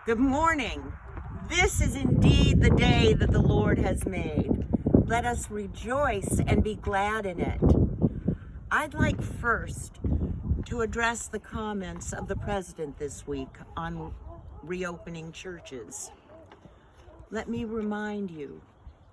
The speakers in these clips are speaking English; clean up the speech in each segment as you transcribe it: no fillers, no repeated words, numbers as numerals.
Good morning. This is indeed the day that the Lord has made. Let us rejoice and be glad in it. I'd like first to address the comments of the president this week on reopening churches. Let me remind you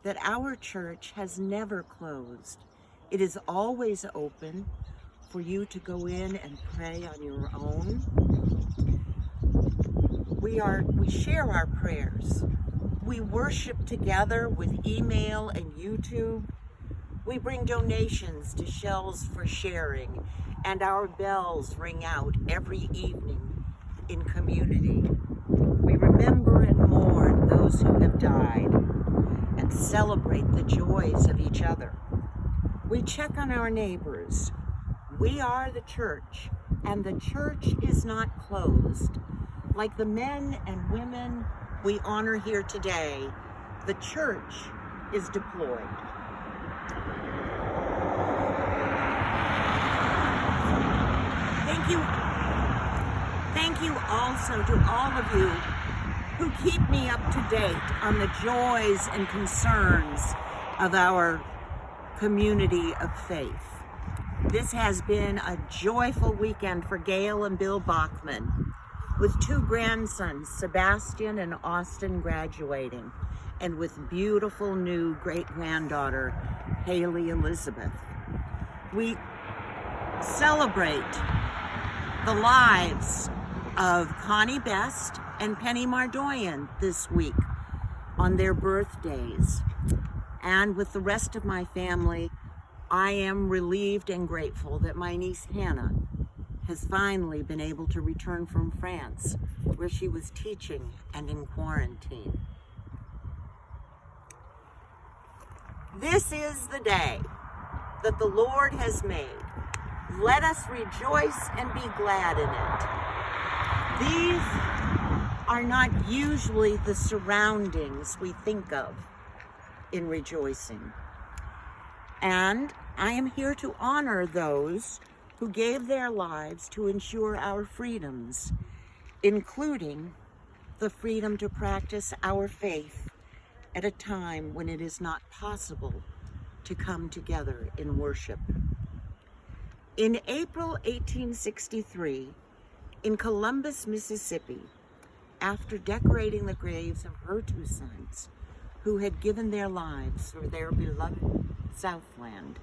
that our church has never closed. It is always open for you to go in and pray on your own. We share our prayers. We worship together with email and YouTube. We bring donations to Shells for Sharing, and our bells ring out every evening in community. We remember and mourn those who have died and celebrate the joys of each other. We check on our neighbors. We are the church, and the church is not closed. Like the men and women we honor here today, the church is deployed. Thank you also to all of you who keep me up to date on the joys and concerns of our community of faith. This has been a joyful weekend for Gail and Bill Bachman, with two grandsons, Sebastian and Austin, graduating, and with beautiful new great-granddaughter, Haley Elizabeth. We celebrate the lives of Connie Best and Penny Mardoyan this week on their birthdays. And with the rest of my family, I am relieved and grateful that my niece Hannah has finally been able to return from France, where she was teaching and in quarantine. This is the day that the Lord has made. Let us rejoice and be glad in it. These are not usually the surroundings we think of in rejoicing. And I am here to honor those who gave their lives to ensure our freedoms, including the freedom to practice our faith at a time when it is not possible to come together in worship. In April 1863, in Columbus, Mississippi, after decorating the graves of her two sons, who had given their lives for their beloved Southland,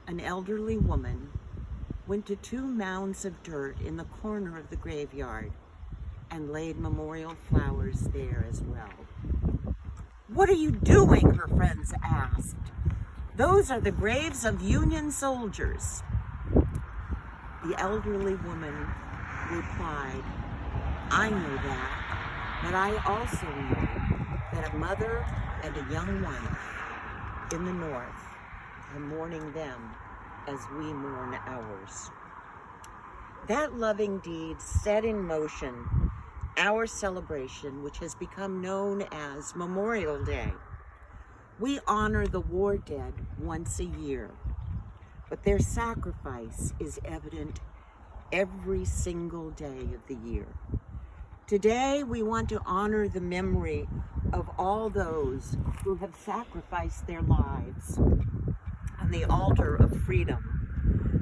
an elderly woman went to two mounds of dirt in the corner of the graveyard and laid memorial flowers there as well. "What are you doing?" her friends asked. "Those are the graves of Union soldiers." The elderly woman replied, "I know that, but I also know that a mother and a young wife in the North are mourning them as we mourn ours." That loving deed set in motion our celebration, which has become known as Memorial Day. We honor the war dead once a year, but their sacrifice is evident every single day of the year. Today, we want to honor the memory of all those who have sacrificed their lives on the altar of freedom.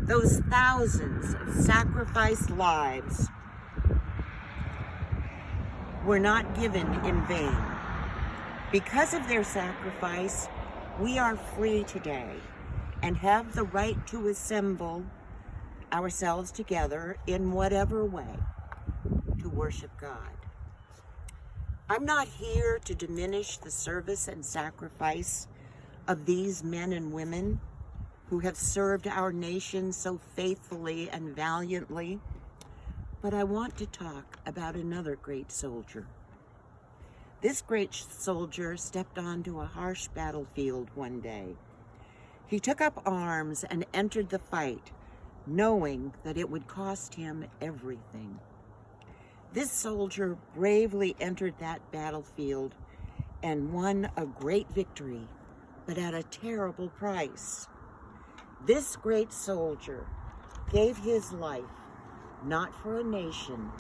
Those thousands of sacrificed lives were not given in vain. Because of their sacrifice, we are free today and have the right to assemble ourselves together in whatever way to worship God. I'm not here to diminish the service and sacrifice of these men and women who have served our nation so faithfully and valiantly, but I want to talk about another great soldier. This great soldier stepped onto a harsh battlefield one day. He took up arms and entered the fight, knowing that it would cost him everything. This soldier bravely entered that battlefield and won a great victory, but at a terrible price. This great soldier gave his life not for a nation,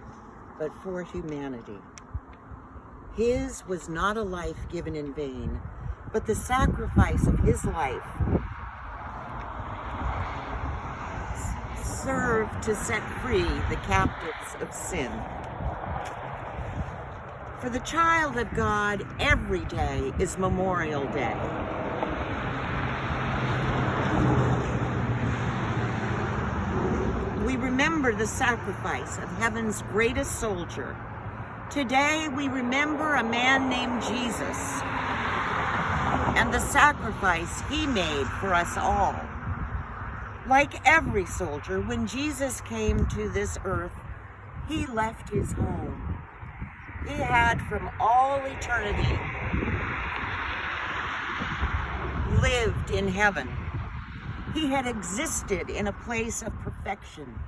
but for humanity. His was not a life given in vain, but the sacrifice of his life served to set free the captives of sin. For the child of God, every day is Memorial Day. We remember the sacrifice of heaven's greatest soldier. Today we remember a man named Jesus and the sacrifice he made for us all. Like every soldier, when Jesus came to this earth, he left his home. He had from all eternity lived in heaven. He had existed in a place of perfection,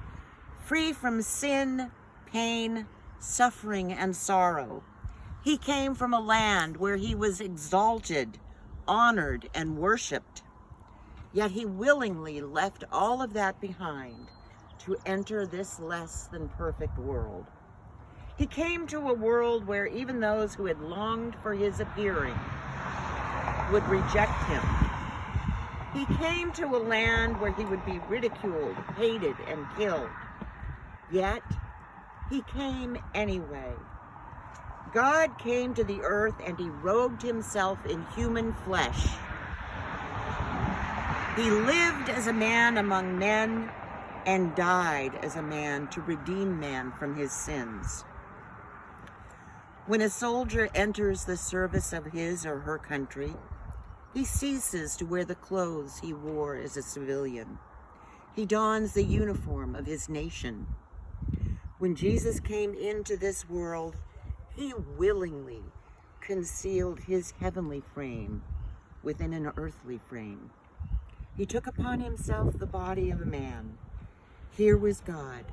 free from sin, pain, suffering, and sorrow. He came from a land where he was exalted, honored, and worshiped. Yet he willingly left all of that behind to enter this less than perfect world. He came to a world where even those who had longed for his appearing would reject him. He came to a land where he would be ridiculed, hated, and killed. Yet, he came anyway. God came to the earth and he robed himself in human flesh. He lived as a man among men and died as a man to redeem man from his sins. When a soldier enters the service of his or her country, he ceases to wear the clothes he wore as a civilian. He dons the uniform of his nation. When Jesus came into this world, he willingly concealed his heavenly frame within an earthly frame. He took upon himself the body of a man. Here was God,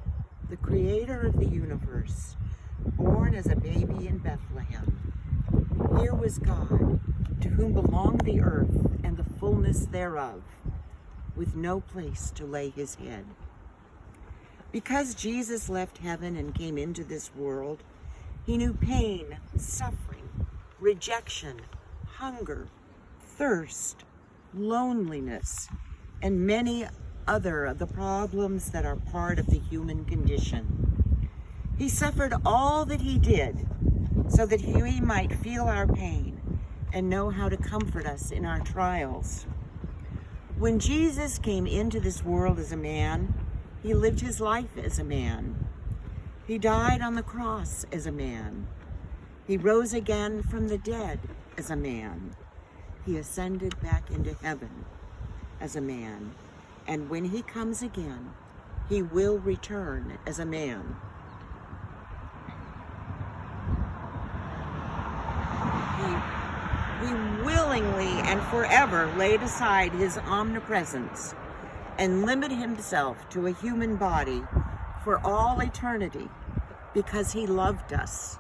the creator of the universe, born as a baby in Bethlehem. Here was God, to whom belonged the earth and the fullness thereof, with no place to lay his head. Because Jesus left heaven and came into this world, he knew pain, suffering, rejection, hunger, thirst, loneliness, and many other of the problems that are part of the human condition. He suffered all that he did so that we might feel our pain and know how to comfort us in our trials. When Jesus came into this world as a man, he lived his life as a man. He died on the cross as a man. He rose again from the dead as a man. He ascended back into heaven as a man. And when he comes again, he will return as a man. He willingly and forever laid aside his omnipresence and limited himself to a human body for all eternity because he loved us.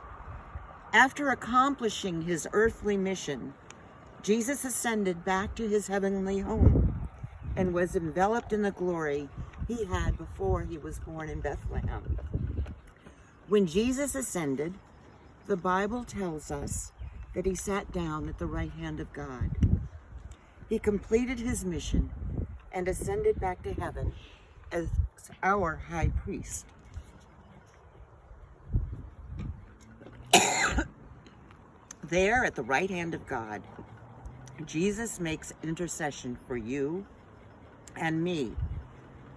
After accomplishing his earthly mission, Jesus ascended back to his heavenly home and was enveloped in the glory he had before he was born in Bethlehem. When Jesus ascended, the Bible tells us that he sat down at the right hand of God. He completed his mission and ascended back to heaven as our high priest. There at the right hand of God, Jesus makes intercession for you and me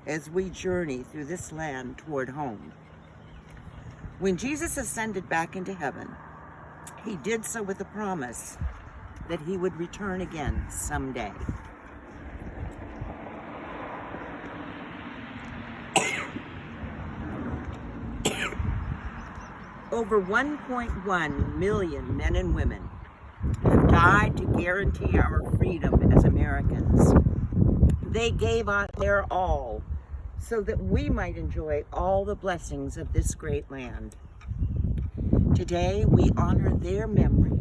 as we journey through this land toward home. When Jesus ascended back into heaven, he did so with the promise that he would return again someday. Over 1.1 million men and women have died to guarantee our freedom as Americans. They gave out their all so that we might enjoy all the blessings of this great land. Today, we honor their memory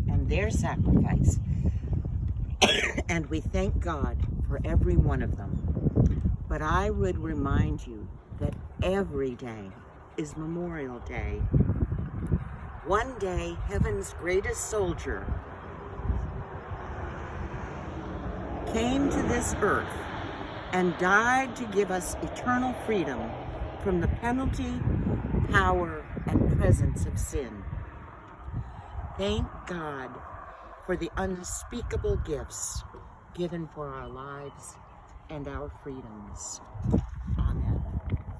and their sacrifice, and we thank God for every one of them. But I would remind you that every day is Memorial Day. One day, heaven's greatest soldier came to this earth and died to give us eternal freedom from the penalty, power, and presence of sin. Thank God for the unspeakable gifts given for our lives and our freedoms.